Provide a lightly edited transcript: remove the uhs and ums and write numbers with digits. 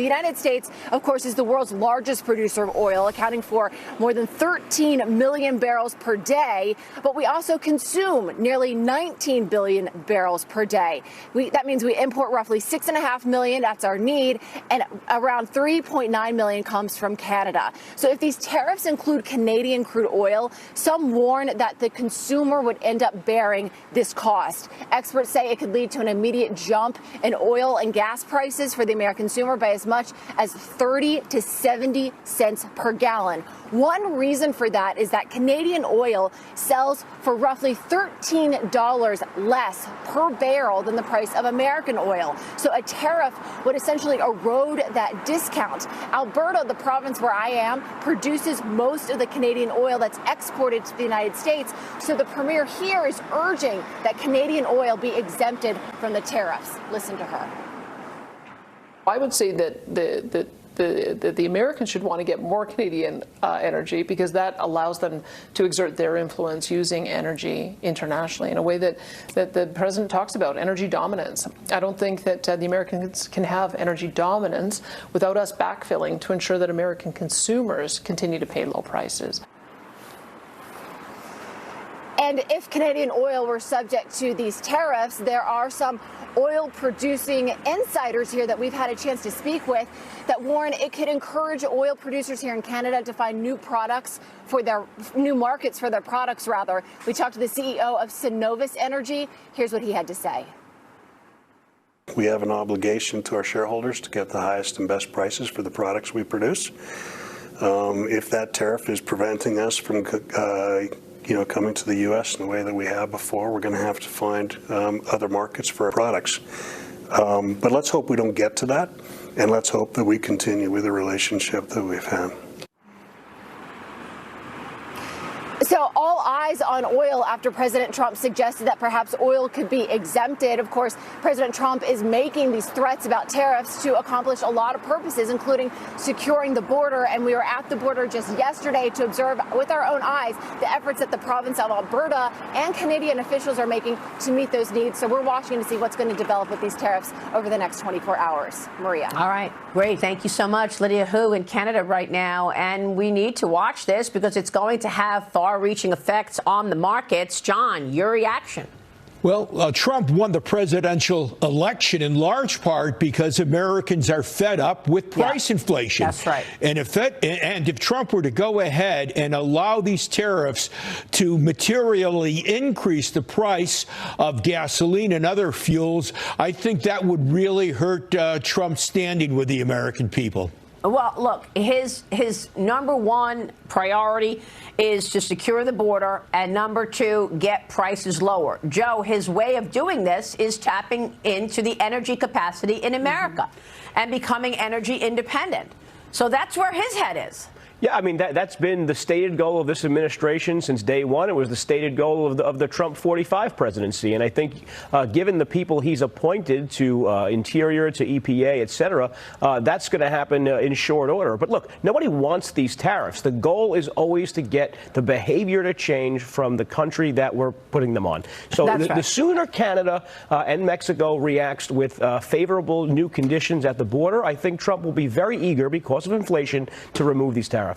The United States, of course, is the world's largest producer of oil, accounting for more than 13 million barrels per day. But we also consume nearly 19 billion barrels per day. That means we import roughly 6.5 million. That's our need. And around 3.9 million comes from Canada. So if these tariffs include Canadian crude oil, some warn that the consumer would end up bearing this cost. Experts say it could lead to an immediate jump in oil and gas prices for the American consumer by as much as 30 to 70 cents per gallon. One reason for that is that Canadian oil sells for roughly $13 less per barrel than the price of American oil. So a tariff would essentially erode that discount. Alberta, the province where I am, produces most of the Canadian oil that's exported to the United States. So the premier here is urging that Canadian oil be exempted from the tariffs. Listen to her. I would say that the Americans should want to get more Canadian energy, because that allows them to exert their influence using energy internationally in a way that the president talks about, energy dominance. I don't think that the Americans can have energy dominance without us backfilling to ensure that American consumers continue to pay low prices. And if Canadian oil were subject to these tariffs, there are some oil-producing insiders here that we've had a chance to speak with that warn it could encourage oil producers here in Canada to find new products for their new markets for their products, rather. We talked to the CEO of Cenovus Energy. Here's what he had to say. We have an obligation to our shareholders to get the highest and best prices for the products we produce. If that tariff is preventing us from coming to the U.S. in the way that we have before, we're going to have to find other markets for our products. But let's hope we don't get to that, and let's hope that we continue with the relationship that we've had. So all eyes on oil after President Trump suggested that perhaps oil could be exempted. Of course, President Trump is making these threats about tariffs to accomplish a lot of purposes, including securing the border. And we were at the border just yesterday to observe with our own eyes the efforts that the province of Alberta and Canadian officials are making to meet those needs. So we're watching to see what's going to develop with these tariffs over the next 24 hours. Maria. All right. Great. Thank you so much, Lydia Hu in Canada right now. And we need to watch this because it's going to have far-reaching effects on the markets. John, your reaction? Well, Trump won the presidential election in large part because Americans are fed up with price inflation. That's right. And if Trump were to go ahead and allow these tariffs to materially increase the price of gasoline and other fuels, I think that would really hurt Trump's standing with the American people. Well, look, his number one priority is to secure the border, and number two, get prices lower. Joe, his way of doing this is tapping into the energy capacity in America and becoming energy independent. So that's where his head is. Yeah, I mean, that's been the stated goal of this administration since day one. It was the stated goal of the Trump 45 presidency. And I think given the people he's appointed to Interior, to EPA, et cetera, that's going to happen in short order. But look, nobody wants these tariffs. The goal is always to get the behavior to change from the country that we're putting them on. So the sooner Canada and Mexico reacts with favorable new conditions at the border, I think Trump will be very eager, because of inflation, to remove these tariffs.